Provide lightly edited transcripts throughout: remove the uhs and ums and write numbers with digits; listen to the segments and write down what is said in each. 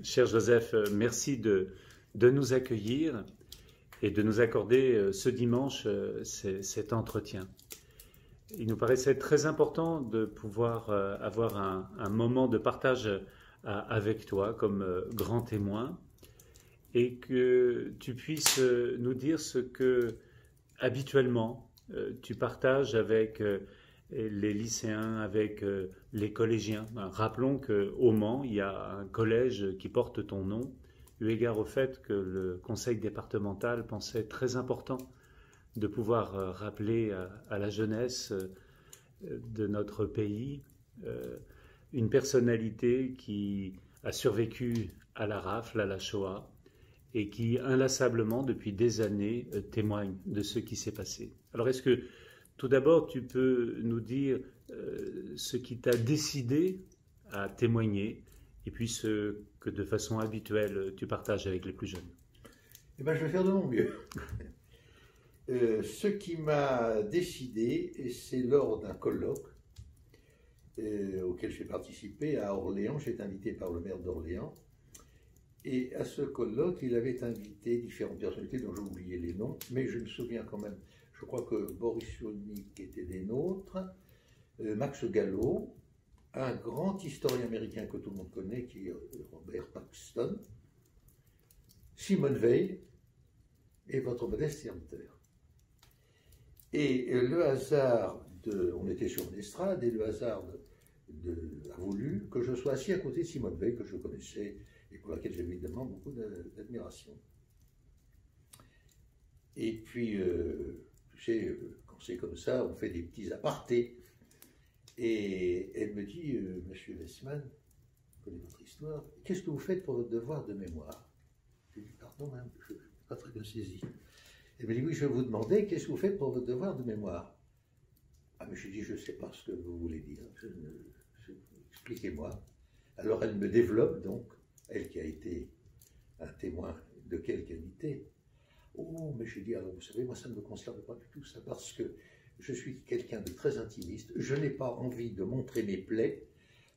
Cher Joseph, merci de nous accueillir et de nous accorder ce dimanche cet entretien. Il nous paraissait très important de pouvoir avoir un moment de partage avec toi comme grand témoin et que tu puisses nous dire ce que habituellement tu partages avec les lycéens, avec les collégiens. Rappelons qu'au Mans, il y a un collège qui porte ton nom, eu égard au fait que le conseil départemental pensait très important de pouvoir rappeler à la jeunesse de notre pays une personnalité qui a survécu à la rafle, à la Shoah, et qui inlassablement, depuis des années, témoigne de ce qui s'est passé. Alors est-ce que tout d'abord, tu peux nous dire ce qui t'a décidé à témoigner et puis ce que de façon habituelle tu partages avec les plus jeunes? Eh bien, je vais faire de mon mieux. Ce qui m'a décidé, c'est lors d'un colloque auquel j'ai participé à Orléans. J'ai été invité par le maire d'Orléans. Et à ce colloque, il avait invité différentes personnalités dont j'ai oublié les noms, mais je me souviens quand même. Je crois que Boris Cyrulnik était des nôtres, Max Gallo, un grand historien américain que tout le monde connaît, qui est Robert Paxton, Simone Veil et votre modeste serviteur. Et le hasard on était sur une estrade, et le hasard a voulu que je sois assis à côté de Simone Veil, que je connaissais et pour laquelle j'ai évidemment beaucoup d'admiration. Et puis, tu sais, quand c'est comme ça, on fait des petits apartés. Et elle me dit, Monsieur Westman, je connais votre histoire, qu'est-ce que vous faites pour votre devoir de mémoire? Je lui dis, pardon, madame, je n'ai pas très bien saisi. Elle me dit, oui, je vais vous demander, qu'est-ce que vous faites pour votre devoir de mémoire? Ah, mais je dis, je ne sais pas ce que vous voulez dire, expliquez-moi. Alors elle me développe donc, elle qui a été un témoin de quelle qualité. Oh, mais j'ai dit, alors vous savez, moi ça ne me concerne pas du tout ça, parce que je suis quelqu'un de très intimiste, je n'ai pas envie de montrer mes plaies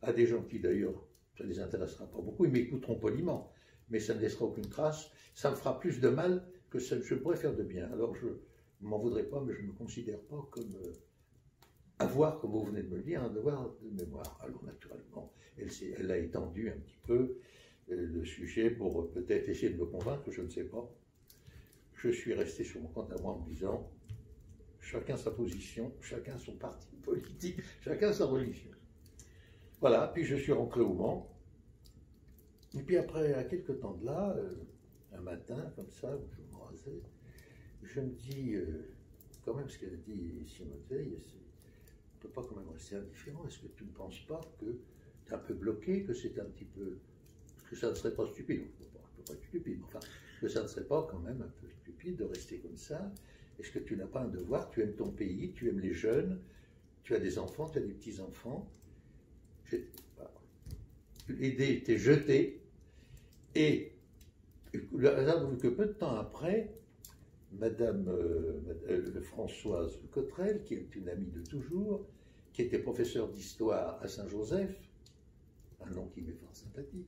à des gens qui d'ailleurs, ça ne les intéressera pas beaucoup, ils m'écouteront poliment, mais ça ne laissera aucune trace, ça me fera plus de mal que je pourrais faire de bien. Alors je ne m'en voudrais pas, mais je ne me considère pas comme avoir, comme vous venez de me le dire, un devoir de mémoire. Alors naturellement, elle a étendu un petit peu le sujet pour peut-être essayer de me convaincre, je ne sais pas. Je suis resté sur mon compte à moi en me disant, chacun sa position, chacun son parti politique, chacun sa religion. Voilà, puis je suis rentré au Mans. Et puis après, à quelques temps de là, un matin, comme ça, où je me rasais, je me dis, quand même, ce qu'a dit Simone Veil, on ne peut pas quand même rester indifférent. Est-ce que tu ne penses pas que tu es un peu bloqué, que c'est un petit peu... que ça ne serait pas stupide, on ne peut pas être stupide, mais enfin, que ça ne serait pas quand même un peu stupide de rester comme ça. Est-ce que tu n'as pas un devoir? Tu aimes ton pays, tu aimes les jeunes, tu as des enfants, tu as des petits-enfants. L'idée était jetée, et le hasard voulu que peu de temps après, Madame Françoise Cottrell, qui est une amie de toujours, qui était professeure d'histoire à Saint-Joseph, un nom qui m'est fort sympathique,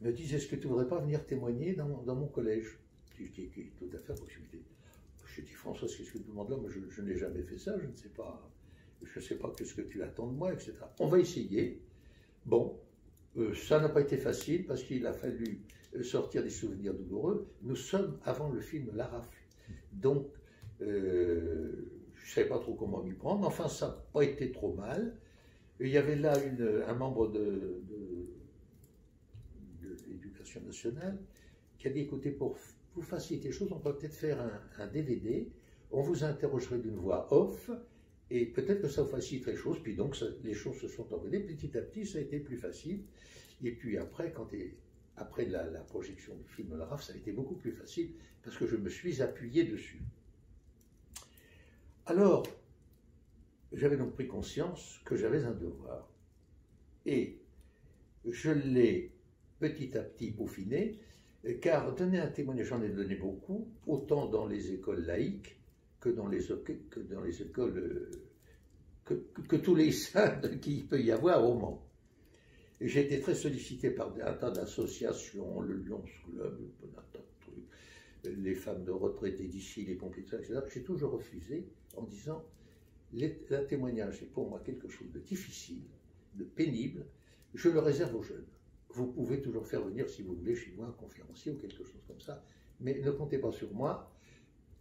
me disent, est-ce que tu ne voudrais pas venir témoigner dans mon collège? Je dis, tout à fait, possibilité. Je dis, François, qu'est-ce que tu demandes là? Moi, je n'ai jamais fait ça, je ne sais pas, qu'est-ce que tu attends de moi, etc. On va essayer. Bon, ça n'a pas été facile parce qu'il a fallu sortir des souvenirs douloureux. Nous sommes avant le film La Rafle. Donc, je ne savais pas trop comment m'y prendre, enfin, ça n'a pas été trop mal. Il y avait là un membre de l'Éducation nationale qui a dit, écoutez, pour vous faciliter les choses, on peut peut-être faire un DVD, on vous interrogerait d'une voix off, et peut-être que ça vous faciliterait les choses, puis donc les choses se sont organisées, petit à petit ça a été plus facile, et puis après, après la projection du film La Rafle, ça a été beaucoup plus facile, parce que je me suis appuyé dessus. Alors, j'avais donc pris conscience que j'avais un devoir, et je l'ai petit à petit peaufiné, car donner un témoignage, j'en ai donné beaucoup, autant dans les écoles laïques que dans les écoles, que tous les salles qu'il peut y avoir au Mans. Et j'ai été très sollicité par un tas d'associations, le Lions Club, un tas de trucs, les femmes de retraités d'ici, les pompiers, etc. J'ai toujours refusé en disant un témoignage est pour moi quelque chose de difficile, de pénible, je le réserve aux jeunes. Vous pouvez toujours faire venir, si vous voulez, chez moi un conférencier ou quelque chose comme ça, mais ne comptez pas sur moi,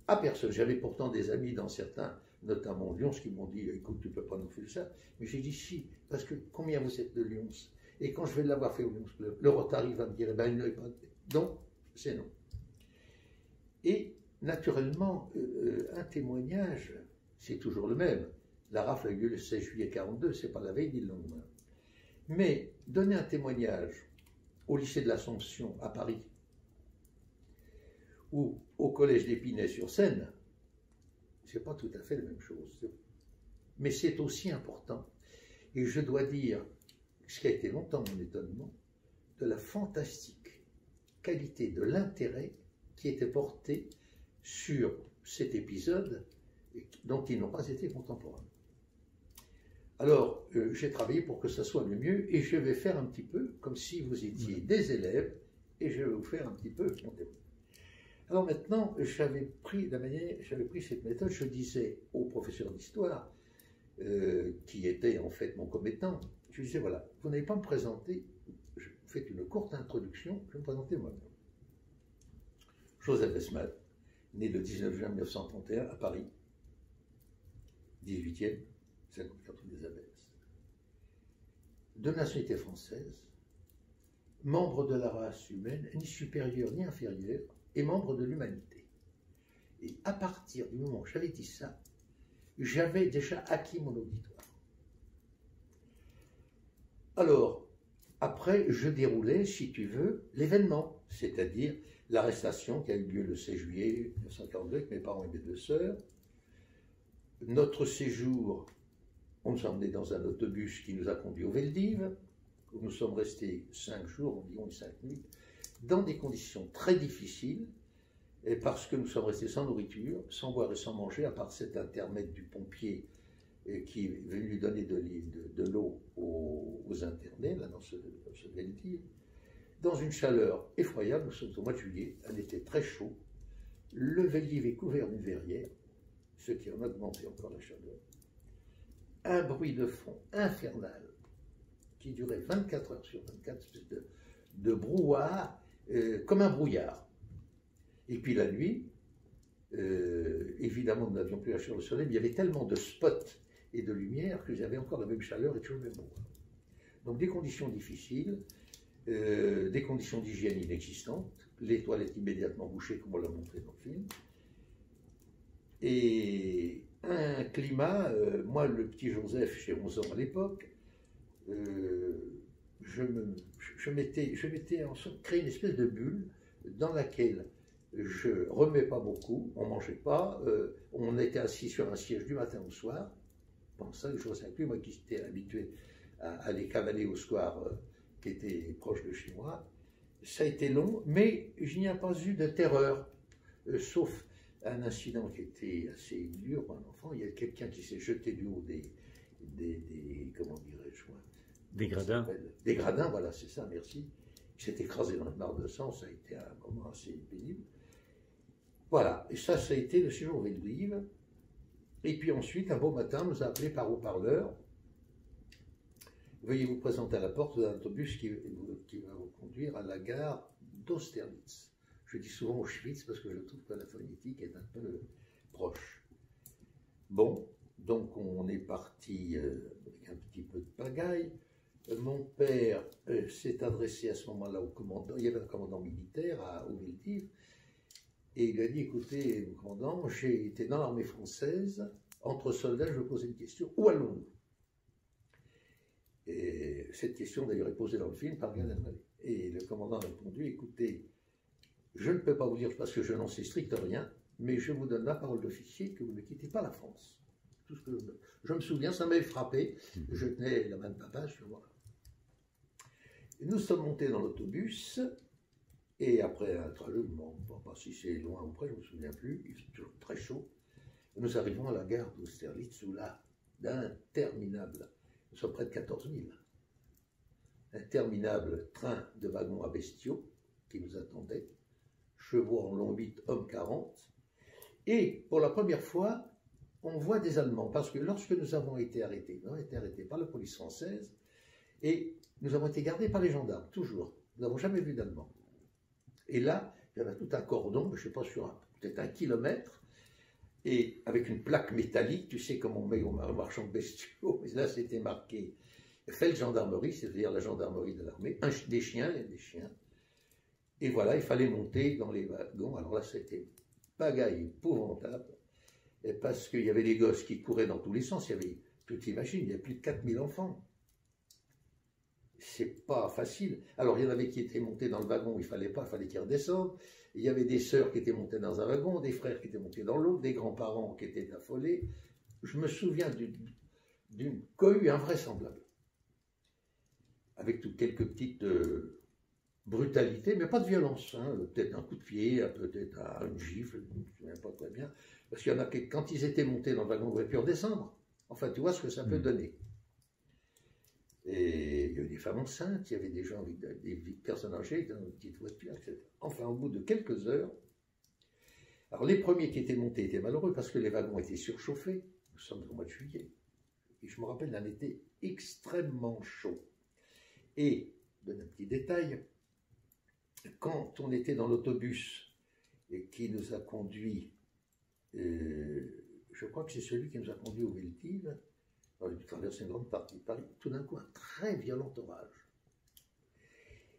à personne. J'avais pourtant des amis dans certains, notamment Lyons, qui m'ont dit, écoute, tu ne peux pas nous faire ça. Mais j'ai dit, si, parce que combien vous êtes de Lyons? Et quand je vais l'avoir fait au Lyons, le Rotary va me dire, eh ben, il ne pas. Donc, c'est non. Et, naturellement, un témoignage, c'est toujours le même. La rafle a eu lieu le 16 juillet 1942, c'est pas la veille ni le lendemain. Mais donner un témoignage au lycée de l'Assomption à Paris ou au collège d'Épinay-sur-Seine, c'est pas tout à fait la même chose. Mais c'est aussi important. Et je dois dire, ce qui a été longtemps mon étonnement, de la fantastique qualité de l'intérêt qui était porté sur cet épisode dont ils n'ont pas été contemporains. Alors, j'ai travaillé pour que ça soit le mieux, et je vais faire un petit peu comme si vous étiez des élèves, et je vais vous faire un petit peu mon témoin. Alors maintenant, j'avais pris cette méthode, je disais au professeur d'histoire, qui était en fait mon commettant, je disais, voilà, vous n'allez pas me présenter, vous faites une courte introduction, je vais me présenter moi-même. Joseph Hessemann, né le 19 juin 1931 à Paris, 18e, 54 des Abbesses, de nationalité française, membre de la race humaine, ni supérieure ni inférieure, et membre de l'humanité. Et à partir du moment où j'avais dit ça, j'avais déjà acquis mon auditoire. Alors, après, je déroulais, si tu veux, l'événement, c'est-à-dire l'arrestation qui a eu lieu le 16 juillet 1942 avec mes parents et mes deux sœurs, notre séjour. On nous a emmenés dans un autobus qui nous a conduits au Veldiv, où nous sommes restés 5 jours, environ 5 nuits, dans des conditions très difficiles, et parce que nous sommes restés sans nourriture, sans boire et sans manger, à part cet intermède du pompier qui est venu lui donner de l'eau aux internés, là, dans ce Veldiv, dans une chaleur effroyable. Nous sommes au mois de juillet, un été très chaud, le Veldiv est couvert d'une verrière, ce qui en a augmenté encore la chaleur. Un bruit de fond infernal qui durait 24 heures sur 24, espèce de brouhaha, comme un brouillard. Et puis la nuit, évidemment, nous n'avions plus la chaleur du soleil, mais il y avait tellement de spots et de lumière que j'avais encore la même chaleur et toujours le même brouhaha. Donc des conditions difficiles, des conditions d'hygiène inexistantes, les toilettes immédiatement bouchées, comme on l'a montré dans le film, et un climat, moi le petit Joseph, j'ai 11 ans à l'époque, je m'étais créé une espèce de bulle dans laquelle je remets pas beaucoup, on mangeait pas, on était assis sur un siège du matin au soir, pendant 5 jours, 5 nuits, moi qui étais habitué à aller cavaler au square qui était proche de chez moi. Ça a été long, mais je n'y ai pas eu de terreur, sauf un incident qui était assez dur pour un enfant. Il y a quelqu'un qui s'est jeté du haut des comment dirais-je, des gradins. Des gradins, voilà, c'est ça, merci. Il s'est écrasé dans une mare de sang, ça a été un moment assez pénible. Voilà, et ça a été le séjour au Veldiv. Et puis ensuite, un beau matin, on nous a appelés par haut-parleur. Veuillez vous présenter à la porte d'un autobus qui va vous conduire à la gare d'Austerlitz. Je dis souvent Auschwitz parce que je trouve que la phonétique est un peu proche. Bon, donc on est parti avec un petit peu de pagaille. Mon père s'est adressé à ce moment-là au commandant, il y avait un commandant militaire au Veldiv, et il lui a dit, écoutez, mon commandant, j'ai été dans l'armée française, entre soldats, je vous pose une question, où allons-nous? Et cette question d'ailleurs est posée dans le film par Gad Elmaleh. Et le commandant a répondu, écoutez, je ne peux pas vous dire parce que je n'en sais strict rien, mais je vous donne la parole d'officier que vous ne quittez pas la France. Tout ce que je me souviens, ça m'avait frappé, je tenais la main de papa sur moi. Nous sommes montés dans l'autobus, et après un trajet, je ne sais pas si c'est loin ou près, je ne me souviens plus, il fait toujours très chaud. Nous arrivons à la gare d'Austerlitz, où là, d'interminable, nous sommes près de 14 000. interminable train de wagons à bestiaux qui nous attendait, chevaux en long 8, hommes 40. Et pour la première fois, on voit des Allemands, parce que lorsque nous avons été arrêtés par la police française, et nous avons été gardés par les gendarmes, toujours. Nous n'avons jamais vu d'Allemands. Et là, il y en a tout un cordon, je ne sais pas, sur peut-être 1 kilomètre, et avec une plaque métallique, tu sais comme on met au marchand de bestiaux, mais là c'était marqué Feldgendarmerie, c'est-à-dire la gendarmerie de l'armée, des chiens, et voilà, il fallait monter dans les wagons. Alors là, c'était pagaille épouvantable, parce qu'il y avait des gosses qui couraient dans tous les sens, il y avait, tu t'imagines, il y a plus de 4000 enfants. C'est pas facile. Alors, il y en avait qui étaient montés dans le wagon où il fallait qu'ils redescendent. Il y avait des sœurs qui étaient montées dans un wagon, des frères qui étaient montés dans l'autre, des grands-parents qui étaient affolés. Je me souviens d'une cohue invraisemblable. Avec toutes quelques petites brutalités, mais pas de violence. Hein. Peut-être un coup de pied, peut-être une gifle, je ne me souviens pas très bien. Parce qu'il y en a qui, quand ils étaient montés dans le wagon, ils auraient pu redescendre. Enfin, tu vois ce que ça peut donner. Et il y avait des femmes enceintes, il y avait des gens avec des personnes âgées dans une petite voiture, etc. Enfin, au bout de quelques heures, alors les premiers qui étaient montés étaient malheureux parce que les wagons étaient surchauffés. Nous sommes au mois de juillet. Et je me rappelle d'un été extrêmement chaud. Et, je donne un petit détail, quand on était dans l'autobus qui nous a conduits, je crois que c'est celui qui nous a conduits au Veldiv, on a dû traverser une grande partie de Paris, tout d'un coup un très violent orage.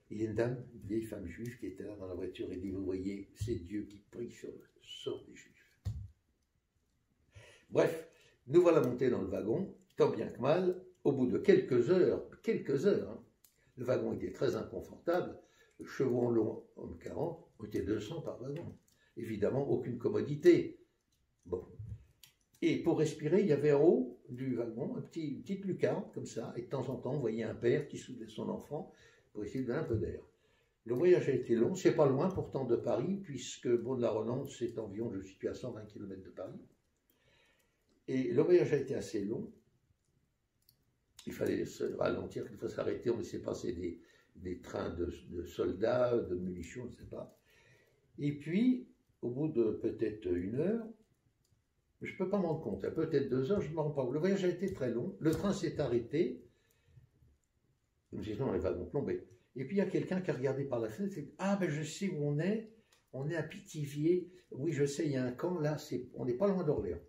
Il y a une dame, une vieille femme juive qui était là dans la voiture et dit, vous voyez, c'est Dieu qui prie sur le sort des Juifs. Bref, nous voilà montés dans le wagon, tant bien que mal, au bout de quelques heures, hein, le wagon était très inconfortable, le chevaux en long, homme 40, on était 200 par wagon. Évidemment, aucune commodité. Bon. Et pour respirer, il y avait en haut du wagon une petite lucarne, comme ça, et de temps en temps, on voyait un père qui soulevait son enfant pour essayer de donner un peu d'air. Le voyage a été long, c'est pas loin pourtant de Paris, puisque Beaune-la-Rolande, c'est environ, je suis à 120 km de Paris. Et le voyage a été assez long. Il fallait se ralentir, il fallait s'arrêter, on laissait passer des trains de soldats, de munitions, je ne sais pas. Et puis, au bout de peut-être 1 heure, je ne peux pas m'en rendre compte, peut-être 2 heures, je ne me rends pas compte. Le voyage a été très long, le train s'est arrêté, nous étions les wagons plombés. Et puis il y a quelqu'un qui a regardé par la fenêtre et dit, ah ben je sais où on est à Pithiviers, oui je sais, il y a un camp là, on n'est pas loin d'Orléans.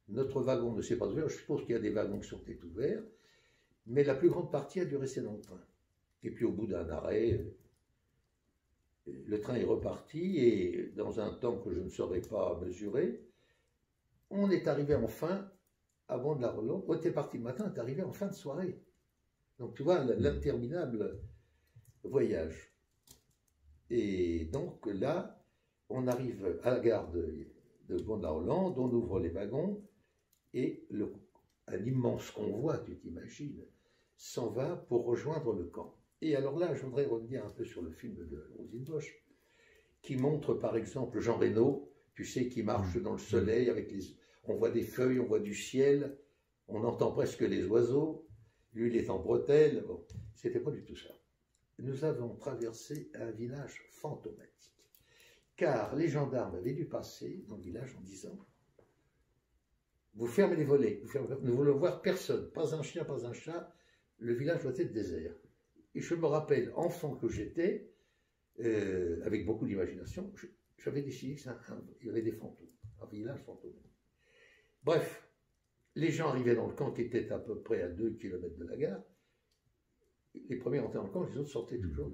Notre wagon ne s'est pas ouvert, je suppose qu'il y a des wagons qui sont ouverts, mais la plus grande partie a dû rester dans le train. Et puis au bout d'un arrêt, le train est reparti et dans un temps que je ne saurais pas mesurer, on est arrivé enfin, avant de la Rolande, on était parti le matin, on est arrivé en fin de soirée. Donc tu vois, l'interminable voyage. Et donc là, on arrive à la gare de Beaune-la-Rolande, on ouvre les wagons, et un immense convoi, tu t'imagines, s'en va pour rejoindre le camp. Et alors là, je voudrais revenir un peu sur le film de Rosine Bosch, qui montre par exemple Jean Reno, tu sais, qui marche dans le soleil, on voit des feuilles, on voit du ciel, on entend presque les oiseaux, lui il est en bretelles, bon, c'était pas du tout ça. Nous avons traversé un village fantomatique, car les gendarmes avaient dû passer dans le village en disant « Vous fermez les volets, nous voulons voir personne, pas un chien, pas un chat, le village doit être désert. » Et je me rappelle, enfant que j'étais, avec beaucoup d'imagination, j'avais décidé qu'il y avait des fantômes, un village fantôme. Bref, les gens arrivaient dans le camp qui était à peu près à 2 km de la gare. Les premiers entraient dans le camp, les autres sortaient toujours.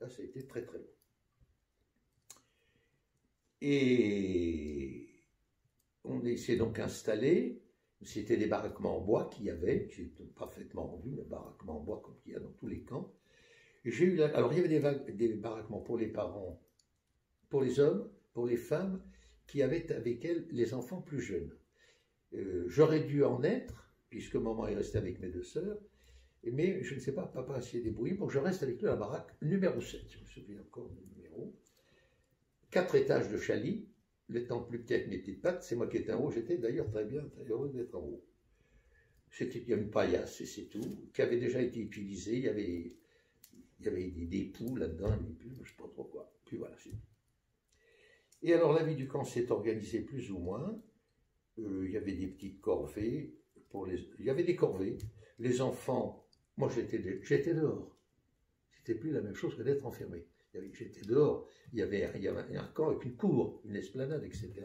Là, ça a été très très long. Et on s'est donc installé. C'était des baraquements en bois qu'il y avait, qui étaient parfaitement rendus, des baraquements en bois comme il y a dans tous les camps. Alors il y avait des baraquements pour les parents, pour les hommes, pour les femmes, qui avaient avec elles les enfants plus jeunes. J'aurais dû en être, puisque maman est restée avec mes 2 sœurs, mais je ne sais pas, papa s'est débrouillé pour que je reste avec lui à la baraque numéro 7, je me souviens encore du numéro. 4 étages de chalis, l'étant plus petit avec mes petites pattes, c'est moi qui étais en haut, j'étais d'ailleurs très heureux d'être en haut. C'était une paillasse et c'est tout, qui avait déjà été utilisée. Il y avait des poux là-dedans, des poux, je ne sais pas trop quoi. Puis voilà, c'est tout. Et alors la vie du camp s'est organisée plus ou moins. Il y avait des petites corvées. Il y avait des corvées. Les enfants, moi j'étais dehors. C'était plus la même chose que d'être enfermé. J'étais dehors. Il y avait un camp avec une cour, une esplanade, etc.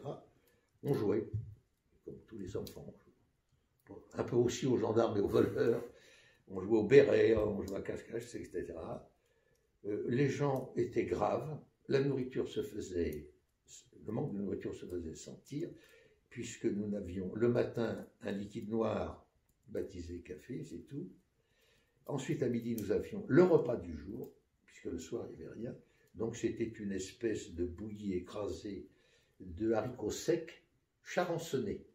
On jouait, comme tous les enfants. Un peu aussi aux gendarmes et aux voleurs. On jouait au béret, on jouait à cache-cache, etc. Les gens étaient graves. La nourriture se faisait, le manque de nourriture se faisait sentir, puisque nous n'avions le matin un liquide noir baptisé café, c'est tout. Ensuite, à midi, nous avions le repas du jour, puisque le soir, il n'y avait rien. Donc, c'était une espèce de bouillie écrasée de haricots secs charançonnés.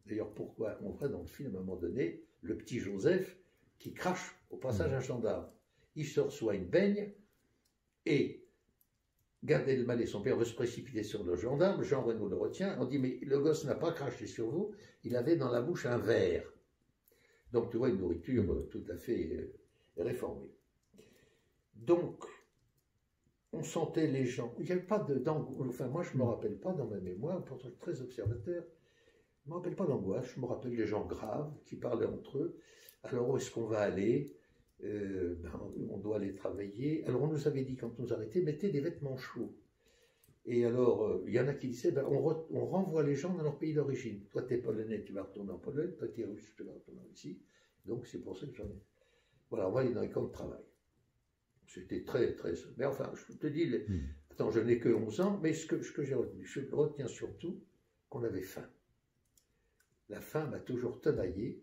D'ailleurs, pourquoi on voit dans le film, à un moment donné, le petit Joseph qui crache au passage un gendarme. Il se reçoit une baigne et Gad Elmaleh, son père, veut se précipiter sur le gendarme. Jean Reno le retient. On dit, mais le gosse n'a pas craché sur vous, il avait dans la bouche un verre. Donc, tu vois, une nourriture tout à fait réformée. Donc, on sentait les gens. Il n'y avait pas d'angoisse. Enfin, moi, je ne me rappelle pas dans ma mémoire, pour être très observateur, je ne me rappelle pas d'angoisse. Je me rappelle les gens graves qui parlaient entre eux. Alors, où est-ce qu'on va aller? On doit aller travailler. Alors, on nous avait dit, quand on nous arrêtait, mettez des vêtements chauds. Et alors, il y en a qui disaient, on renvoie les gens dans leur pays d'origine. Toi, tu es polonais, tu vas retourner en Pologne. Toi, tu es russe, tu vas retourner en Russie. Donc, c'est pour ça que j'en ai. Voilà, on va aller dans les camps de travail. C'était très, très... Mais enfin, je te dis, attends, je n'ai que 11 ans, mais ce que j'ai retenu, je retiens surtout qu'on avait faim. La faim m'a toujours tenaillé.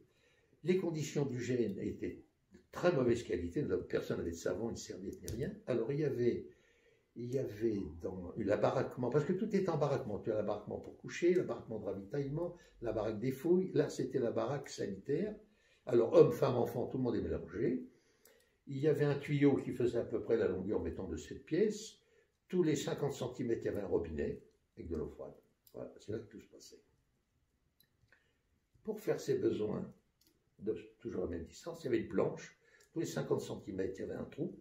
Les conditions du gène étaient de très mauvaise qualité. Personne n'avait de savon, une serviette, ni rien. Alors, il y avait dans la baraquement, parce que tout est en baraquement. Tu as la baraquement pour coucher, la baraquement de ravitaillement, la baraque des fouilles. Là, c'était la baraque sanitaire. Alors, hommes, femmes, enfants, tout le monde est mélangé. Il y avait un tuyau qui faisait à peu près la longueur, mettons, de cette pièce. Tous les 50 cm, il y avait un robinet avec de l'eau froide. Voilà, c'est là que tout se passait. Pour faire ses besoins, toujours à la même distance, il y avait une planche. Tous les 50 cm, il y avait un trou.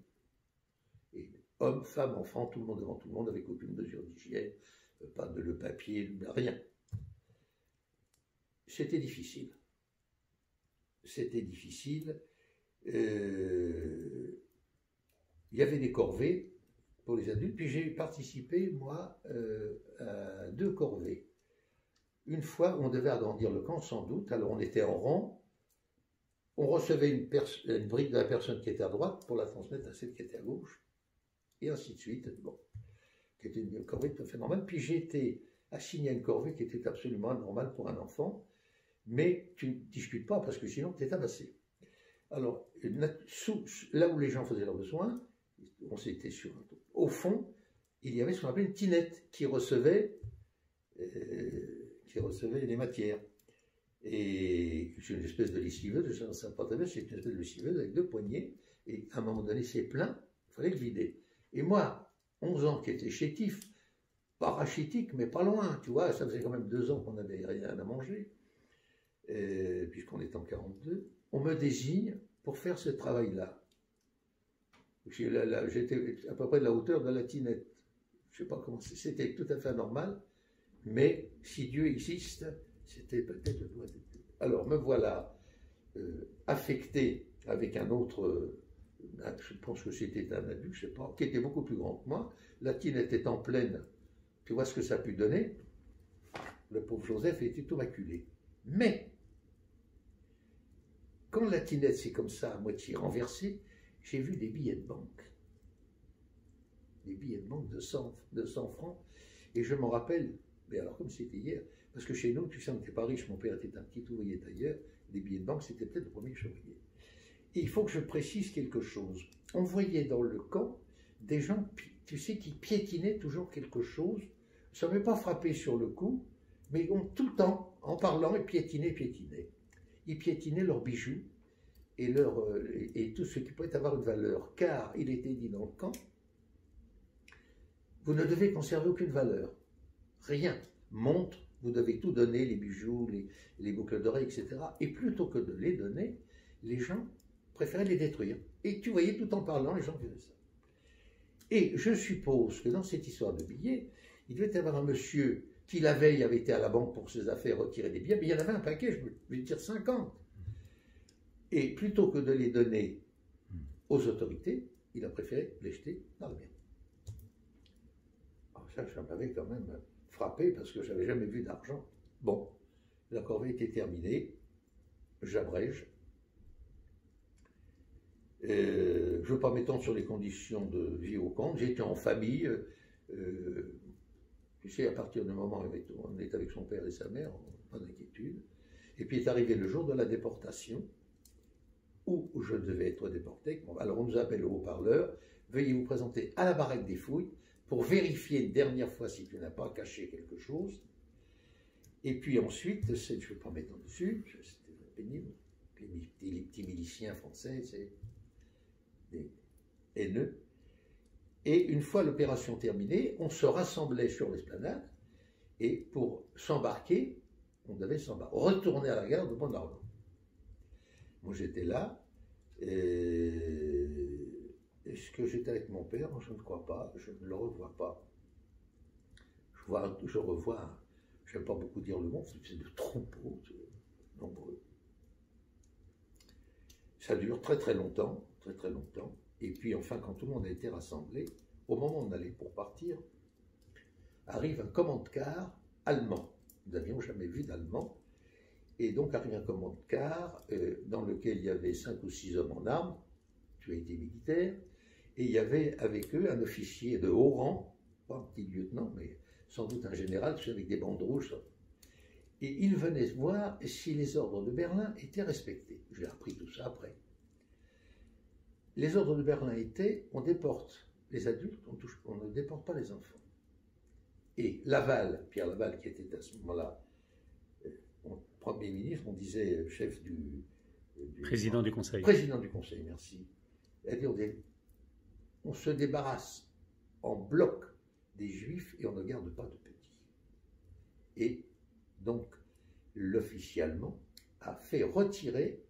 Et hommes, femmes, enfants, tout le monde devant tout le monde, avec aucune mesure d'hygiène, pas de le papier, rien. C'était difficile. C'était difficile. Il y avait des corvées pour les adultes, puis j'ai participé, moi, à 2 corvées. Une fois, on devait agrandir le camp, sans doute, alors on était en rang, on recevait une brique de la personne qui était à droite pour la transmettre à celle qui était à gauche, et ainsi de suite, bon, qui était une corvée tout à fait normale. Puis j'ai été assigné à une corvée qui était absolument normale pour un enfant, mais tu ne discutes pas, parce que sinon tu es tabassé. Alors, là où les gens faisaient leurs besoins, on s'était sur au fond, il y avait ce qu'on appelait une tinette qui recevait les matières. Et c'est une espèce de lessiveuse, je ne sais pas très bien, c'est une espèce de lessiveuse avec 2 poignées, et à un moment donné, c'est plein, il fallait le vider. Et moi, 11 ans, qui était chétif, pas rachitique, mais pas loin, tu vois, ça faisait quand même 2 ans qu'on n'avait rien à manger, puisqu'on est en 42, on me désigne pour faire ce travail-là. J'étais à peu près de la hauteur de la tinette. Je ne sais pas comment c'était tout à fait anormal, mais si Dieu existe, c'était peut-être le doigt de Dieu. Alors me voilà affecté avec un autre, je pense que c'était un adulte, je ne sais pas, qui était beaucoup plus grand que moi. La tinette est en pleine. Tu vois ce que ça a pu donner? Le pauvre Joseph était tout maculé. Mais quand la tinette c'est comme ça, à moitié renversée, j'ai vu des billets de banque. Des billets de banque de 100 francs. Et je m'en rappelle, mais alors comme c'était hier, parce que chez nous, tu sais, on n'était pas riche, mon père était un petit ouvrier tailleur, les billets de banque, c'était peut-être le premier que je voyais. Et il faut que je précise quelque chose. On voyait dans le camp des gens, tu sais, qui piétinaient toujours quelque chose. Ça ne m'est pas frappé sur le coup, mais tout le temps, en parlant, ils piétinaient. Ils piétinaient leurs bijoux et tout ce qui pouvait avoir une valeur. Car il était dit dans le camp, vous ne devez conserver aucune valeur. Rien. Montre, vous devez tout donner, les bijoux, les boucles d'oreilles, etc. Et plutôt que de les donner, les gens préféraient les détruire. Et tu voyais, tout en parlant, les gens faisaient ça. Et je suppose que dans cette histoire de billets, il devait y avoir un monsieur qui la veille avait été à la banque pour ses affaires retirer des billets, mais il y en avait un paquet, je vais dire 50. Et plutôt que de les donner aux autorités, il a préféré les jeter dans la mer. Alors ça m'avait quand même frappé parce que je n'avais jamais vu d'argent. Bon, la corvée était terminée, j'abrège. Je ne veux pas m'étendre sur les conditions de vie au camp. J'étais en famille. Tu sais, à partir du moment où on est avec son père et sa mère, pas d'inquiétude. Et puis est arrivé le jour de la déportation, où je devais être déporté. Bon, alors on nous appelle au haut-parleur, veuillez vous présenter à la baraque des fouilles pour vérifier une dernière fois si tu n'as pas caché quelque chose. Et puis ensuite, je ne vais pas m'étendre dessus, c'était pénible. Les petits miliciens français, c'est des haineux. Et une fois l'opération terminée, on se rassemblait sur l'esplanade et pour s'embarquer, on devait s'embarquer, retourner à la gare de Pont-de-Arlon. Moi j'étais là, est-ce que j'étais avec mon père? Je ne crois pas, je ne le revois pas. Je revois, je n'aime pas beaucoup dire le mot, c'est de troupeaux, nombreux. Ça dure très très longtemps, très très longtemps. Et puis enfin, quand tout le monde a été rassemblé, au moment où on allait pour partir, arrive un commande-car allemand. Nous n'avions jamais vu d'allemand. Et donc arrive un commande-car dans lequel il y avait 5 ou 6 hommes en armes, tu as été militaire, et il y avait avec eux un officier de haut rang, pas un petit lieutenant, mais sans doute un général, tu sais, avec des bandes rouges. Et il venait voir si les ordres de Berlin étaient respectés. J'ai appris tout ça après. Les ordres de Berlin étaient, on déporte les adultes, on ne déporte pas les enfants. Et Laval, Pierre Laval, qui était à ce moment-là Premier ministre, on disait chef du président du Conseil. Président du Conseil, merci. C'est-à-dire, on se débarrasse en bloc des Juifs et on ne garde pas de petits. Et donc, l'officier allemand a fait retirer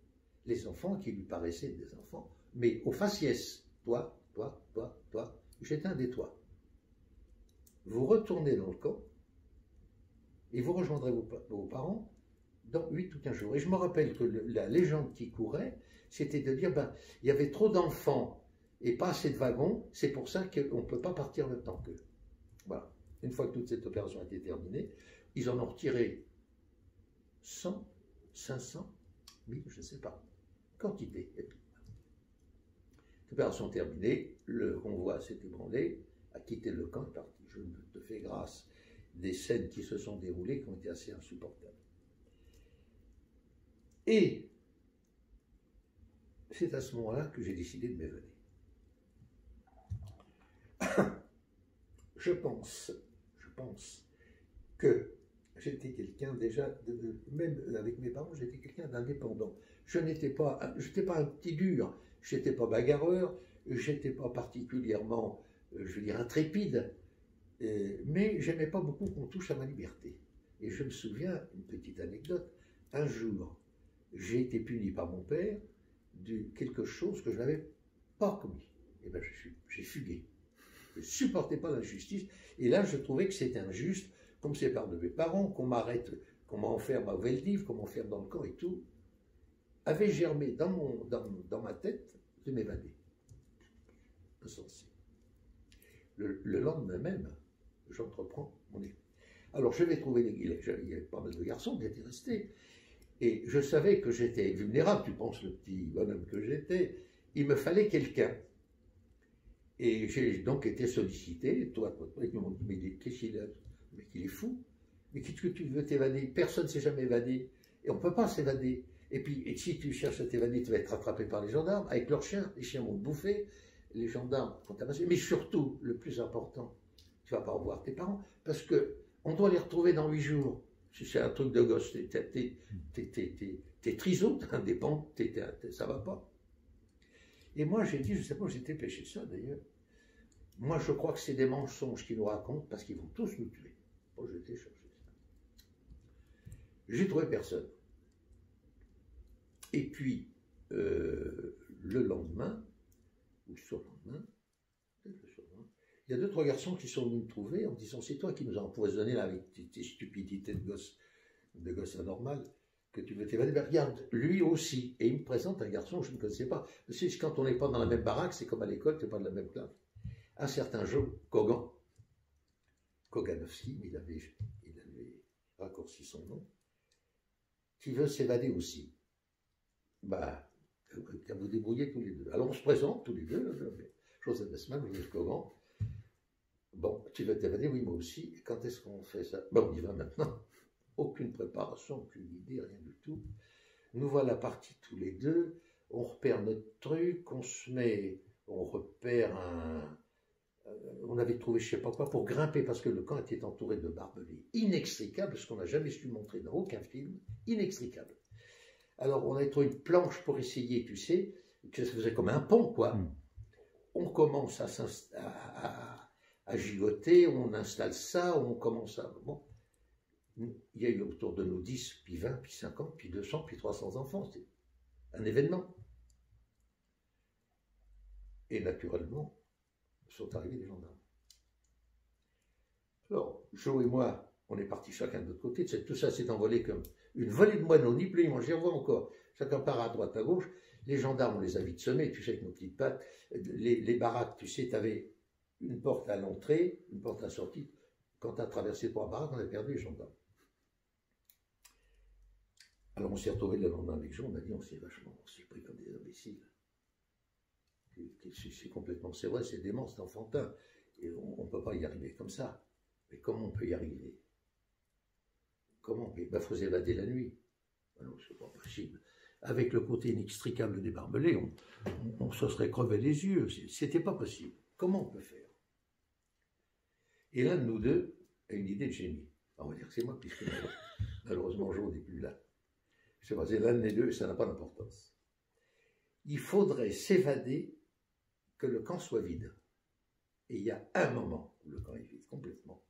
les enfants qui lui paraissaient des enfants, mais au faciès. Toi, j'étais un des toi. Vous retournez dans le camp et vous rejoindrez vos parents dans 8 ou 15 jours. Et je me rappelle que la légende qui courait, c'était de dire, ben, il y avait trop d'enfants et pas assez de wagons, c'est pour ça qu'on ne peut pas partir en même temps qu'eux. Voilà. Une fois que toute cette opération a été terminée, ils en ont retiré 100, 500, 1000, je ne sais pas, quantité. L'opération terminée, le convoi s'est ébranlé, a quitté le camp et parti. Je te fais grâce des scènes qui se sont déroulées qui ont été assez insupportables. Et c'est à ce moment-là que j'ai décidé de m'évader. Je pense que j'étais quelqu'un déjà, même avec mes parents, j'étais quelqu'un d'indépendant. Je n'étais pas un petit dur, je n'étais pas bagarreur, je n'étais pas particulièrement, je veux dire, intrépide, mais je n'aimais pas beaucoup qu'on touche à ma liberté. Et je me souviens, une petite anecdote, un jour, j'ai été puni par mon père de quelque chose que je n'avais pas commis. Et bien, j'ai fugué. Je ne supportais pas l'injustice. Et là, je trouvais que c'était injuste, qu'on me sépare de mes parents, qu'on m'arrête, qu'on m'enferme à Veldiv, qu'on m'enferme dans le camp et tout, avait germé dans ma tête de m'évader. Insensé. Le lendemain même, j'entreprends mon école. Alors, je vais trouver il y avait pas mal de garçons qui étaient restés. Et je savais que j'étais vulnérable, tu penses le petit bonhomme que j'étais, il me fallait quelqu'un. Et j'ai donc été sollicité, ils m'ont dit, mais qu'est-ce qu'il a? Mais qu'il est fou, mais qu'est-ce que tu veux t'évader? Personne ne s'est jamais évadé, et on ne peut pas s'évader. Et puis, si tu cherches à t'évader, tu vas être rattrapé par les gendarmes, avec leurs chiens, les chiens vont te bouffer, les gendarmes vont t'amasser, mais surtout, le plus important, tu ne vas pas revoir tes parents, parce qu'on doit les retrouver dans 8 jours. Si c'est un truc de gosse, t'es triso, t'es indépendant, ça va pas. Et moi, j'ai dit, je ne sais pas où j'étais pêché ça d'ailleurs. Moi, je crois que c'est des mensonges qu'ils nous racontent parce qu'ils vont tous nous tuer. Moi, j'étais chercher ça. J'ai trouvé personne. Et puis, le lendemain, ou le surlendemain, il y a 2-3 garçons qui sont venus me trouver en me disant, c'est toi qui nous as empoisonné là avec tes stupidités de gosse anormal, que tu veux t'évader. Ben, regarde, lui aussi. Et il me présente un garçon que je ne connaissais pas. Parce que quand on n'est pas dans la même baraque, c'est comme à l'école, tu n'es pas de la même classe. Un certain Joe Koganowski, il avait raccourci son nom, qui veut s'évader aussi. Bah, vous débrouillez tous les deux. Alors on se présente tous les deux, Joseph Besman, Joseph Kogan. Bon, tu veux t'évader? Oui, moi aussi. Et quand est-ce qu'on fait ça? Bon, on y va maintenant. Aucune préparation, aucune idée, rien du tout. Nous voilà partis tous les deux. On repère notre truc, on repère on avait trouvé je ne sais pas quoi pour grimper parce que le camp était entouré de barbelés inextricables, ce qu'on n'a jamais su montrer dans aucun film, inextricable. Alors on avait trouvé une planche pour essayer, tu sais, que ça faisait comme un pont, quoi. On commence à gigoter, on installe ça, on commence à... Bon, il y a eu autour de nous 10, puis 20, puis 50, puis 200, puis 300 enfants. C'était un événement. Et naturellement, sont arrivés les gendarmes. Alors, Joe et moi, on est partis chacun de notre côté. Tout ça s'est envolé comme une volée de moineaux, ni plus ni moins. J'y revois encore. Chacun part à droite, à gauche. Les gendarmes, on les a vite semés, tu sais, avec nos petites pattes. Les baraques, tu sais, tu avais une porte à l'entrée, une porte à la sortie. Quand tu as traversé 3 baraques, on a perdu les gendarmes. Alors, on s'est retrouvés le lendemain avec Joe, on a dit, on s'est pris comme des imbéciles. C'est complètement, c'est vrai, c'est dément, c'est enfantin. Et on ne peut pas y arriver comme ça. Mais comment on peut y arriver? Comment? Il faut s'évader la nuit. Non, c'est pas possible. Avec le côté inextricable des barbelés, on se serait crevé les yeux. C'était pas possible. Comment on peut faire? Et l'un de nous deux a une idée de génie. On va dire que c'est moi, puisque malheureusement, Joe n'est plus là. C'est l'un des deux, ça n'a pas d'importance. Il faudrait s'évader, que le camp soit vide. Et il y a un moment où le camp est vide, complètement.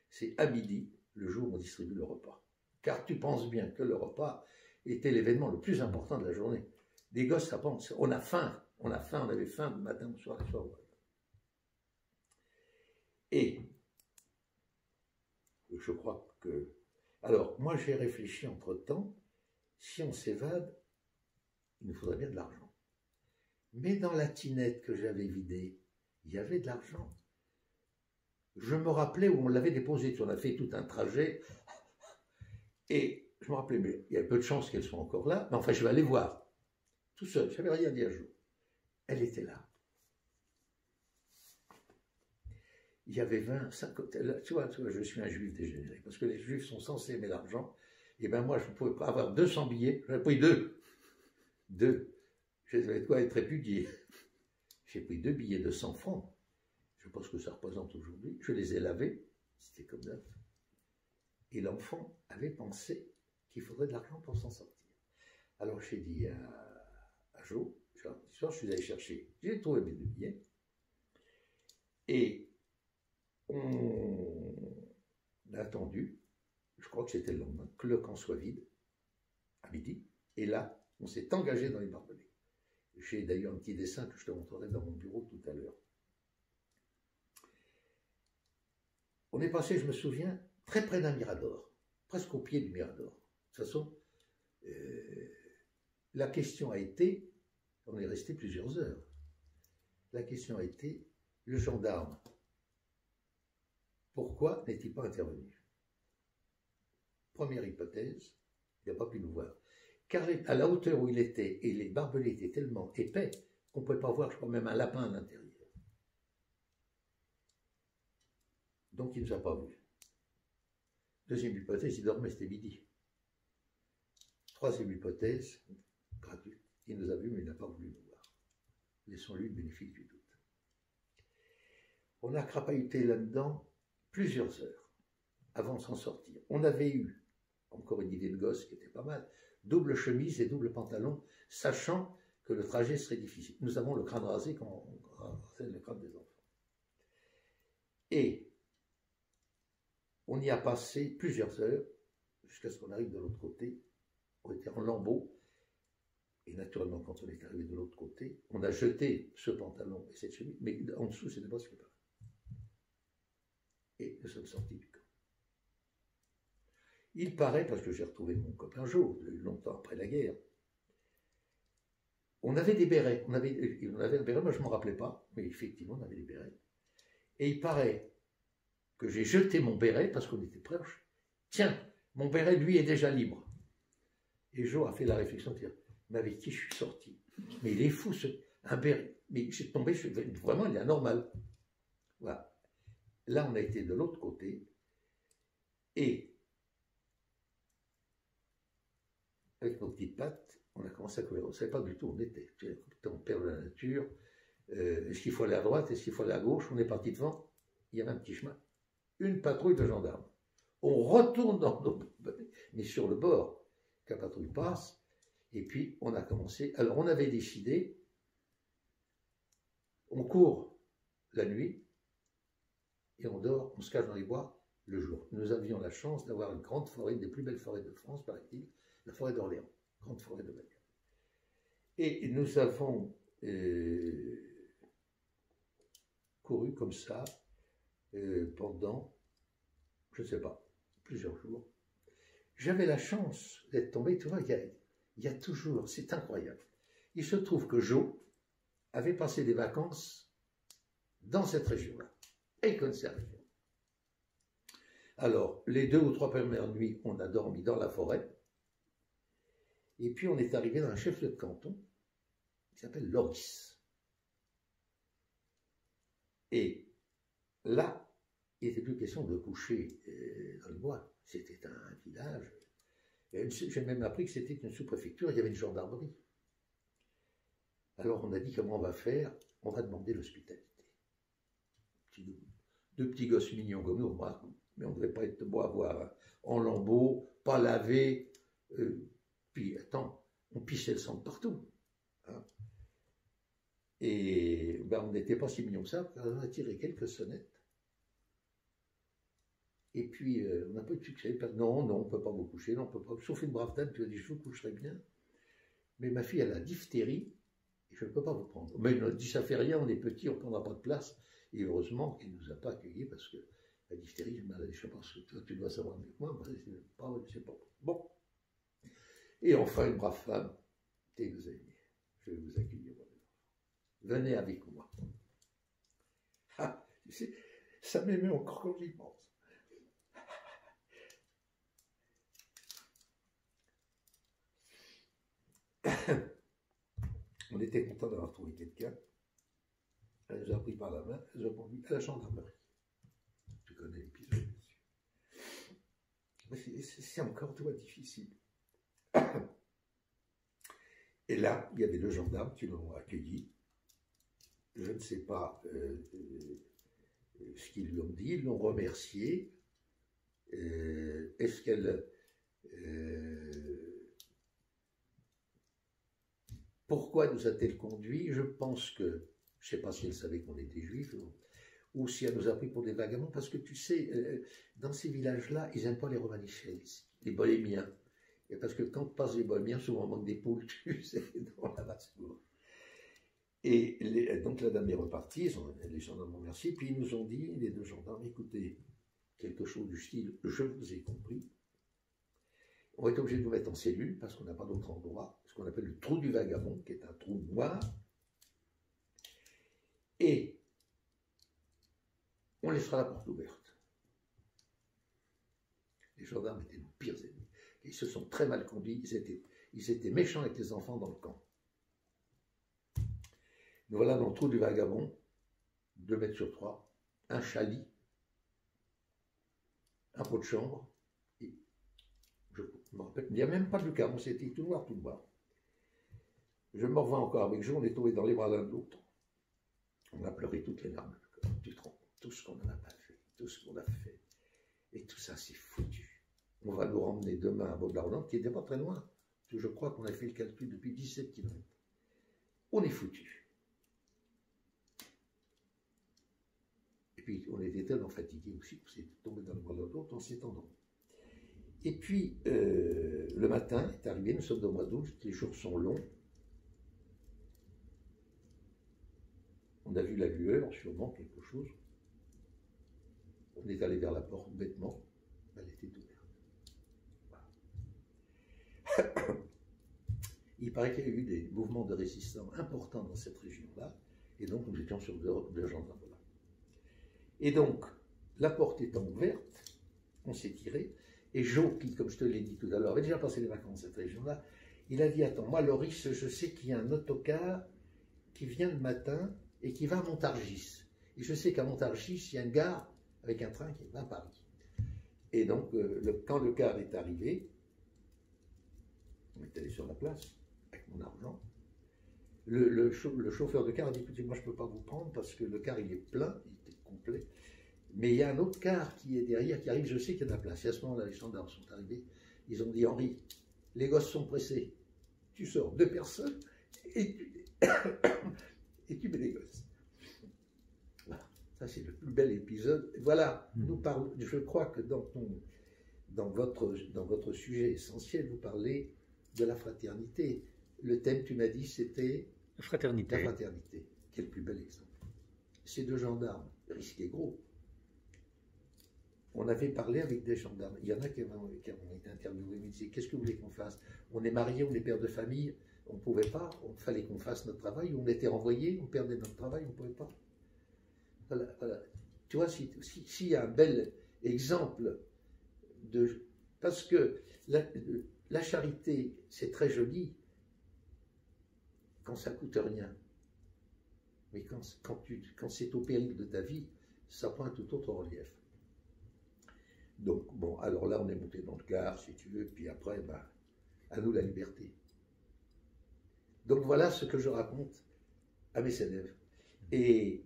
C'est à midi, le jour où on distribue le repas. Car tu penses bien que le repas était l'événement le plus important de la journée. Des gosses, ça pense, on a faim, on avait faim du matin au soir, Et je crois que... Alors, moi j'ai réfléchi entre-temps, si on s'évade, il nous faudrait bien de l'argent. Mais dans la tinette que j'avais vidée, il y avait de l'argent. Je me rappelais où on l'avait déposé. On a fait tout un trajet. Et je me rappelais, mais il y a peu de chances qu'elle soit encore là. Mais enfin, je vais aller voir. Tout seul. Je n'avais rien dit à Joe. Elle était là. Il y avait 20, 50... Tu vois, je suis un juif dégénéré. Parce que les juifs sont censés aimer l'argent. Et bien moi, je ne pouvais pas avoir 200 billets. J'en ai pris 2. 2. Je devais de quoi être répudié. J'ai pris 2 billets de 100 francs. Je pense que ça représente aujourd'hui. Je les ai lavés. C'était comme neuf. Et l'enfant avait pensé qu'il faudrait de l'argent pour s'en sortir. Alors j'ai dit à Joe, ce soir je suis allé chercher. J'ai trouvé mes 2 billets. Et on a attendu, je crois que c'était le lendemain, que le camp soit vide, à midi. Et là, on s'est engagé dans les barbelés. J'ai d'ailleurs un petit dessin que je te montrerai dans mon bureau tout à l'heure. On est passé, je me souviens, très près d'un mirador, presque au pied du mirador. De toute façon, la question a été, on est resté plusieurs heures, la question a été, le gendarme, pourquoi n'est-il pas intervenu? Première hypothèse, il n'a pas pu nous voir. Car à la hauteur où il était, et les barbelés étaient tellement épais, qu'on ne pouvait pas voir, je crois, même un lapin à l'intérieur. Donc il ne nous a pas vus. Deuxième hypothèse, il dormait, c'était midi. Troisième hypothèse, gratuite, il nous a vus, mais il n'a pas voulu nous voir. Laissons-lui le bénéfice du doute. On a crapahuté là-dedans plusieurs heures avant de s'en sortir. On avait eu, encore une idée de gosse qui était pas mal, double chemise et double pantalon, sachant que le trajet serait difficile. Nous avons le crâne rasé quand on rasait le crâne des enfants. Et on y a passé plusieurs heures. jusqu'à ce qu'on arrive de l'autre côté. On était en lambeaux. Et naturellement, quand on est arrivé de l'autre côté, on a jeté ce pantalon et cette chemise, mais en dessous, c'était pas ce qu'il paraît. Et nous sommes sortis du camp. Il paraît, parce que j'ai retrouvé mon copain Joe, longtemps après la guerre, on avait des bérets. On avait un béret, moi je ne m'en rappelais pas, mais effectivement, on avait des bérets. Et il paraît que j'ai jeté mon béret parce qu'on était proches. Tiens, mon béret, lui, est déjà libre. Et Joe a fait la réflexion de dire, mais avec qui je suis sorti? Mais il est fou, un béret. Mais j'ai tombé, vraiment, il est anormal. Voilà. Là, on a été de l'autre côté. Et avec nos petites pattes, on a commencé à courir. On ne savait pas du tout où on était. On perd la nature. Est-ce qu'il faut aller à droite? Est-ce qu'il faut aller à gauche? On est parti devant. Il y avait un petit chemin. Une patrouille de gendarmes. On retourne dans nos... mais sur le bord. La patrouille passe. Et puis, on a commencé. Alors, on avait décidé, on court la nuit et on dort, on se cache dans les bois le jour. Nous avions la chance d'avoir une grande forêt, une des plus belles forêts de France, paraît-il, la forêt d'Orléans, grande forêt de Bagnères. Et nous avons couru comme ça pendant, je ne sais pas, plusieurs jours. J'avais la chance d'être tombé, tu vois, il y a toujours, c'est incroyable. Il se trouve que Joe avait passé des vacances dans cette région-là. Et il connaissait la région. Alors, les 2 ou 3 premières nuits, on a dormi dans la forêt. Et puis, on est arrivé dans un chef-lieu de canton qui s'appelle Loris. Et là, il n'était plus question de coucher dans le bois. C'était un village. J'ai même appris que c'était une sous-préfecture, il y avait une gendarmerie. Alors on a dit comment on va faire? On va demander l'hospitalité. 2 petits gosses mignons comme nous, mais on ne devait pas être beau à voir, en lambeaux, pas lavé. Puis attends, on pissait le sang de partout. Hein. Et ben, on n'était pas si mignons que ça, on a tiré quelques sonnettes. Et puis, on n'a pas eu de succès. Non, on ne peut pas vous coucher, non, on peut pas. Sauf une brave dame qui a dit, je vous coucherai bien. Mais ma fille, elle a diphtérie, et je ne peux pas vous prendre. Mais elle dit, ça fait rien, on est petit, on ne prendra pas de place. Et heureusement qu'elle ne nous a pas accueillis, parce que la diphtérie, je pense que toi, tu dois savoir mieux que moi, c'est pas bon. Et enfin, une brave femme, écoutez, nos amis, je vais vous accueillir. Venez avec moi. Ah, tu sais, ça m'émeut encore quand j'y pense. On était content d'avoir trouvé quelqu'un. Elle nous a pris par la main, elle nous a conduit à la gendarmerie. Tu connais l'épisode dessus. C'est encore, toi, difficile. Et là, il y avait 2 gendarmes qui l'ont accueilli. Je ne sais pas ce qu'ils lui ont dit. Ils l'ont remercié. Est-ce qu'elle... pourquoi nous a-t-elle conduit? Je pense que, je ne sais pas si elle savait qu'on était juifs, ou si elle nous a pris pour des vagabonds, parce que tu sais, dans ces villages-là, ils n'aiment pas les Romanichels, les bohémiens. Et parce que quand passent les bohémiens, souvent on manque des poules, tu sais, dans la basse-cour. Et donc la dame est repartie, les gendarmes m'ont remercié, puis ils nous ont dit, les 2 gendarmes, écoutez, quelque chose du style, je vous ai compris. On est obligé de nous mettre en cellule parce qu'on n'a pas d'autre endroit, ce qu'on appelle le trou du vagabond, qui est un trou noir. Et on laissera la porte ouverte. Les gendarmes étaient nos pires ennemis. Ils se sont très mal conduits, ils étaient méchants avec les enfants dans le camp. Nous voilà dans le trou du vagabond, 2 mètres sur 3, un chalit, un pot de chambre. Je me rappelle, il n'y a même pas de lucarne, c'était tout noir, tout noir. Je me revois encore avec Joe, on est tombé dans les bras l'un de l'autre. On a pleuré toutes les larmes. Tu te rends compte, tout ce qu'on n'a pas fait, tout ce qu'on a fait. Et tout ça, c'est foutu. On va nous ramener demain à Baud-de-la-Rolande, qui n'était pas très loin. Je crois qu'on a fait le calcul depuis 17 km. On est foutu. Et puis, on était tellement fatigués aussi, on s'est tombé dans le bras de l'autre, on s'est endormi. Et puis, le matin est arrivé, nous sommes au mois d'août, les jours sont longs. On a vu la lueur, sûrement quelque chose. On est allé vers la porte bêtement, elle était ouverte. Voilà. Il paraît qu'il y a eu des mouvements de résistance importants dans cette région-là, et donc nous étions sur deux gendarmes. Là. Et donc, la porte étant ouverte, on s'est tiré, et Joe, qui, comme je te l'ai dit tout à l'heure, avait déjà passé les vacances dans cette région-là, il a dit, attends, moi, Loris, je sais qu'il y a un autocar qui vient le matin et qui va à Montargis. Et je sais qu'à Montargis, il y a une gare avec un train qui va à Paris. Et donc, quand le car est arrivé, on est allé sur la place avec mon argent. Le chauffeur de car a dit, écoutez, moi je ne peux pas vous prendre parce que le car il est plein, il était complet. Mais il y a un autre car qui est derrière, qui arrive, je sais qu'il y a de la place. Et à ce moment-là, les gendarmes sont arrivés, ils ont dit, Henri, les gosses sont pressés, tu sors 2 personnes et tu mets les gosses. Voilà. Ça c'est le plus bel épisode. Voilà, nous parlons, je crois que dans votre sujet essentiel, vous parlez de la fraternité. Le thème, tu m'as dit, c'était la fraternité. La fraternité. Quel plus bel exemple. Ces 2 gendarmes risquaient gros. On avait parlé avec des gendarmes. Il y en a qui ont été interviewés. Ils disaient, qu'est-ce que vous voulez qu'on fasse? On est mariés, on est père de famille, on ne pouvait pas, il fallait qu'on fasse notre travail. On était renvoyés, on perdait notre travail, on ne pouvait pas. Voilà, voilà. Tu vois, s'il y a un bel exemple de... Parce que la charité, c'est très joli quand ça ne coûte rien. Mais quand c'est au péril de ta vie, ça prend un tout autre relief. Donc, bon, alors là, on est monté dans le car, si tu veux, puis après, ben, à nous la liberté. Donc voilà ce que je raconte à mes élèves. Et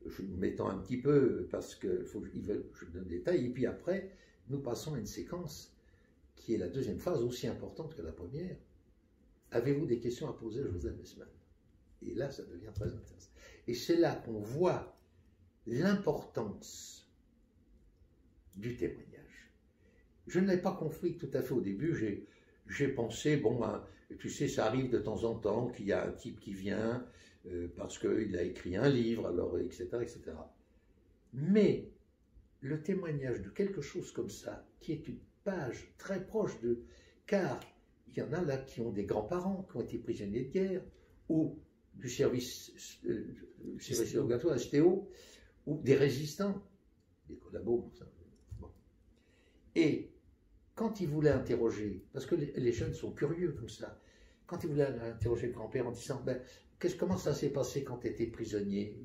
je m'étends un petit peu parce qu'ils veulent que je donne des détails. Et puis après, nous passons à une séquence qui est la deuxième phase, aussi importante que la première. Avez-vous des questions à poser à Joseph Wessman? Et là, ça devient très intéressant. Et c'est là qu'on voit l'importance du témoignage. Je ne l'ai pas compris tout à fait au début. J'ai pensé, bon, ben, tu sais, ça arrive de temps en temps qu'il y a un type qui vient parce qu'il a écrit un livre, alors, etc., etc. Mais le témoignage de quelque chose comme ça, qui est une page très proche de... Car il y en a là qui ont des grands-parents qui ont été prisonniers de guerre, ou du service dérogatoire, STO, ou des résistants, des collabos, ça. Bon. Et quand ils voulaient interroger, parce que les jeunes sont curieux comme ça, quand ils voulaient interroger le grand-père en disant, ben, comment ça s'est passé quand tu étais prisonnier?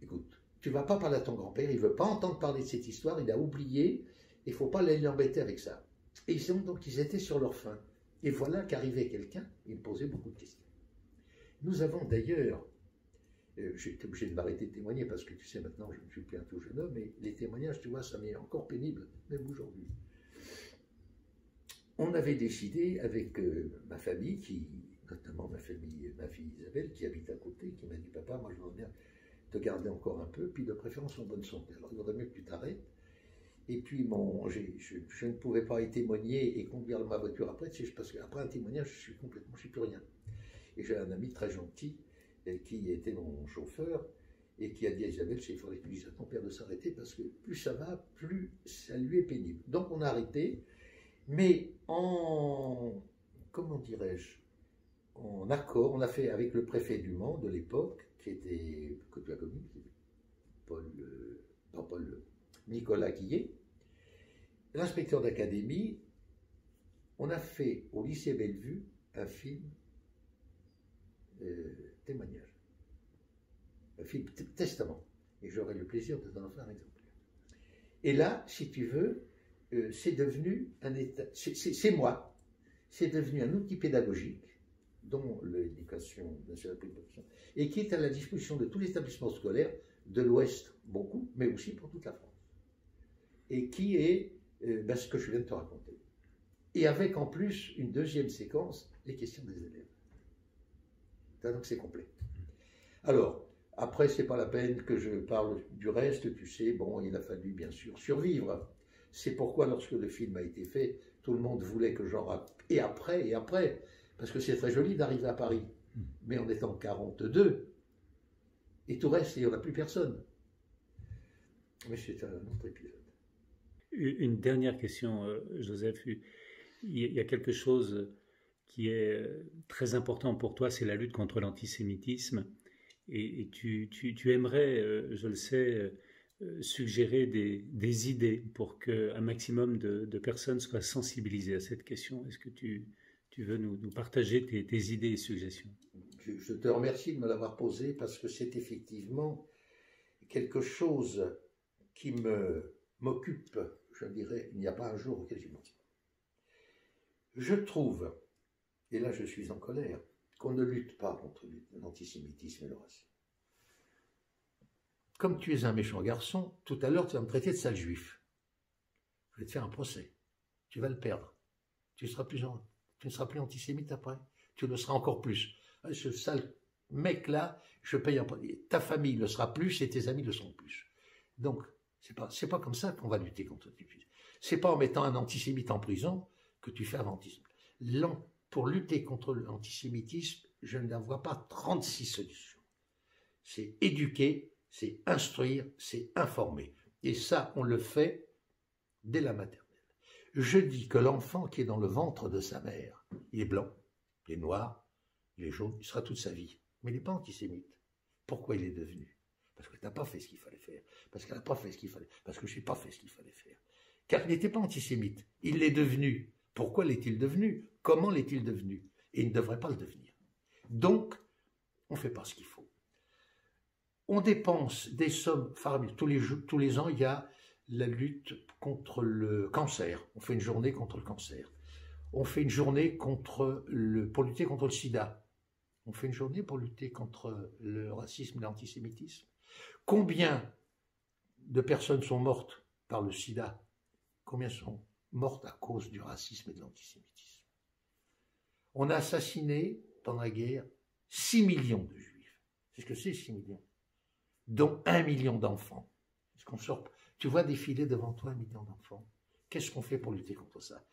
Écoute, tu ne vas pas parler à ton grand-père, il ne veut pas entendre parler de cette histoire, il a oublié, il ne faut pas l'embêter avec ça. Et donc ils étaient sur leur faim. Et voilà qu'arrivait quelqu'un, il me posait beaucoup de questions. Nous avons d'ailleurs, j'étais obligé de m'arrêter de témoigner parce que tu sais maintenant je ne suis plus un tout jeune homme, mais les témoignages, tu vois, ça m'est encore pénible, même aujourd'hui. On avait décidé avec ma famille, notamment ma fille Isabelle, qui habite à côté, qui m'a dit, papa, moi je voudrais bien te garder encore un peu, puis de préférence en bonne santé. Alors il vaudrait mieux que tu t'arrêtes. Et puis je ne pouvais pas y témoigner et conduire ma voiture après, tu sais, parce qu'après un témoignage, je ne suis plus rien. Et j'ai un ami très gentil qui était mon chauffeur et qui a dit à Isabelle, il faudrait que tu dises à ton père de s'arrêter parce que plus ça va, plus ça lui est pénible. Donc on a arrêté, mais comment dirais-je, en accord, on a fait avec le préfet du Mans de l'époque, qui était, que tu as connu, Nicolas Guillet, l'inspecteur d'académie, on a fait au lycée Bellevue un film témoignage, un film testament, et j'aurai le plaisir de t'en faire un exemplaire. Et là, si tu veux, c'est devenu un état, c'est moi, c'est devenu un outil pédagogique dont l'éducation nationale et qui est à la disposition de tous les établissements scolaires de l'Ouest, beaucoup, mais aussi pour toute la France. Et qui est ce que je viens de te raconter. Et avec en plus une deuxième séquence, les questions des élèves. Donc c'est complet. Alors, après, c'est pas la peine que je parle du reste, tu sais, bon, il a fallu bien sûr survivre. C'est pourquoi lorsque le film a été fait, tout le monde voulait que j'en rappe. Et après, parce que c'est très joli d'arriver à Paris. Mais on est en 42, et tout reste, et il n'y en a plus personne. Mais c'est un autre épisode. Une dernière question, Joseph. Il y a quelque chose qui est très important pour toi, c'est la lutte contre l'antisémitisme. Et tu aimerais, je le sais, suggérer des idées pour qu'un maximum de personnes soient sensibilisées à cette question. Est-ce que tu veux nous partager tes idées et suggestions? Je te remercie de me l'avoir posé parce que c'est effectivement quelque chose qui m'occupe, je dirais, il n'y a pas un jour auquel je m'en tire. Je trouve, et là je suis en colère, qu'on ne lutte pas contre l'antisémitisme et le racisme. Comme tu es un méchant garçon, tout à l'heure tu vas me traiter de sale juif. Je vais te faire un procès. Tu vas le perdre. Tu ne seras plus antisémite après. Tu le seras encore plus. Ce sale mec-là, je paye un prix. Ta famille le sera plus et tes amis le seront plus. Donc, c'est pas comme ça qu'on va lutter contre l'antisémitisme. C'est pas en mettant un antisémite en prison que tu fais avantisme. Pour lutter contre l'antisémitisme, je ne vois pas 36 solutions. C'est éduquer, c'est instruire, c'est informer. Et ça, on le fait dès la maternelle. Je dis que l'enfant qui est dans le ventre de sa mère, il est blanc, il est noir, il est jaune, il sera toute sa vie. Mais il n'est pas antisémite. Pourquoi il est devenu? Parce que tu n'as pas fait ce qu'il fallait faire. Parce qu'elle n'a pas fait ce qu'il fallait. Parce que je n'ai pas fait ce qu'il fallait faire. Car il n'était pas antisémite. Il l'est devenu. Pourquoi l'est-il devenu? Comment l'est-il devenu? Et il ne devrait pas le devenir. Donc, on ne fait pas ce qu'il faut. On dépense des sommes faramineuses. Tous les ans, il y a la lutte contre le cancer. On fait une journée contre le cancer. On fait une journée pour lutter contre le sida. On fait une journée pour lutter contre le racisme et l'antisémitisme. Combien de personnes sont mortes par le sida? Combien sont mortes à cause du racisme et de l'antisémitisme? On a assassiné, pendant la guerre, 6 millions de juifs. C'est ce que c'est, 6 millions. Dont 1 million d'enfants. Tu vois défiler devant toi 1 million d'enfants. Qu'est-ce qu'on fait pour lutter contre ça?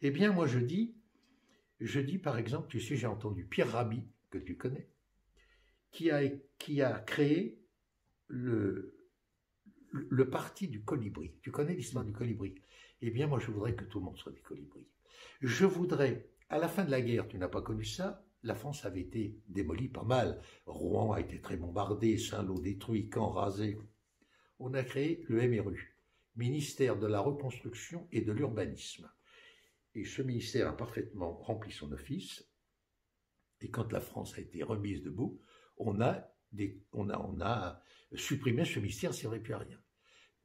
Eh bien, moi, je dis par exemple, tu sais, j'ai entendu Pierre Rabhi, que tu connais, qui a créé le parti du colibri. Tu connais l'histoire du colibri? Eh bien, moi, je voudrais que tout le monde soit des colibris. Je voudrais, à la fin de la guerre, tu n'as pas connu ça, la France avait été démolie pas mal. Rouen a été très bombardé, Saint-Lô détruit, Caen rasé. On a créé le MRU, ministère de la Reconstruction et de l'Urbanisme. Et ce ministère a parfaitement rempli son office. Et quand la France a été remise debout, on a supprimé ce ministère, ça ne servait plus à rien.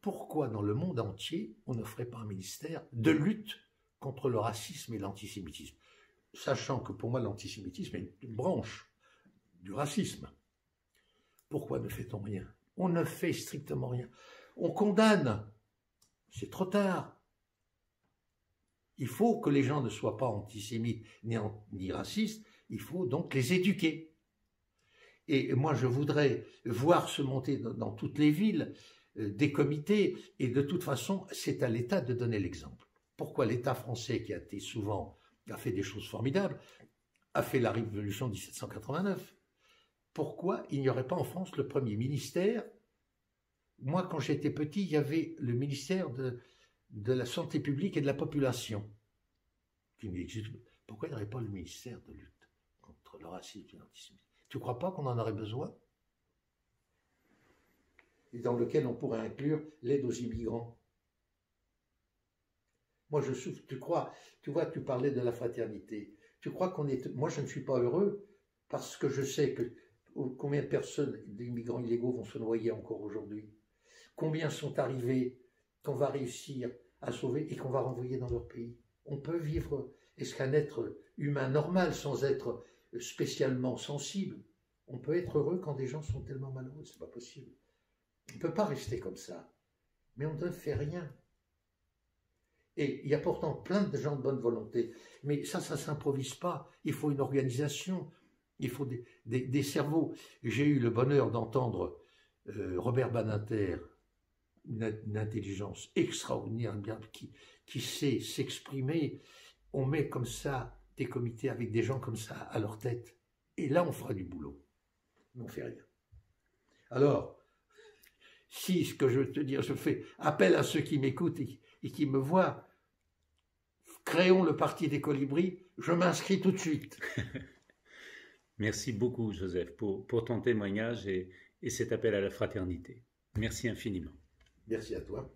Pourquoi dans le monde entier, on ne ferait pas un ministère de lutte contre le racisme et l'antisémitisme? Sachant que pour moi, l'antisémitisme est une branche du racisme. Pourquoi ne fait-on rien? On ne fait strictement rien. On condamne. C'est trop tard. Il faut que les gens ne soient pas antisémites ni racistes. Il faut donc les éduquer. Et moi, je voudrais voir se monter dans toutes les villes des comités. Et de toute façon, c'est à l'État de donner l'exemple. Pourquoi l'État français, qui a fait des choses formidables, a fait la révolution de 1789? Pourquoi il n'y aurait pas en France le premier ministère? Moi, quand j'étais petit, il y avait le ministère de la santé publique et de la population. Pourquoi il n'y aurait pas le ministère de lutte contre le racisme et l'antisémitisme? Tu ne crois pas qu'on en aurait besoin? Et dans lequel on pourrait inclure l'aide aux immigrants. Moi, je souffre. Tu vois, tu parlais de la fraternité. Tu crois qu'on est... Moi, je ne suis pas heureux parce que je sais que combien de personnes, d'immigrants illégaux, vont se noyer encore aujourd'hui. Combien sont arrivés qu'on va réussir à sauver et qu'on va renvoyer dans leur pays. On peut vivre, est-ce qu'un être humain normal, sans être spécialement sensible, on peut être heureux quand des gens sont tellement malheureux? C'est pas possible. On ne peut pas rester comme ça. Mais on ne fait rien. Et il y a pourtant plein de gens de bonne volonté. Mais ça ne s'improvise pas. Il faut une organisation. Il faut des cerveaux. J'ai eu le bonheur d'entendre Robert Badinter une intelligence extraordinaire, qui sait s'exprimer. On met comme ça des comités avec des gens comme ça à leur tête. Et là, on fera du boulot. Mais on ne fait rien. Alors, si, ce que je veux te dire, je fais appel à ceux qui m'écoutent et qui me voient, créons le Parti des Colibris, je m'inscris tout de suite. Merci beaucoup, Joseph, pour ton témoignage et cet appel à la fraternité. Merci infiniment. Merci à toi.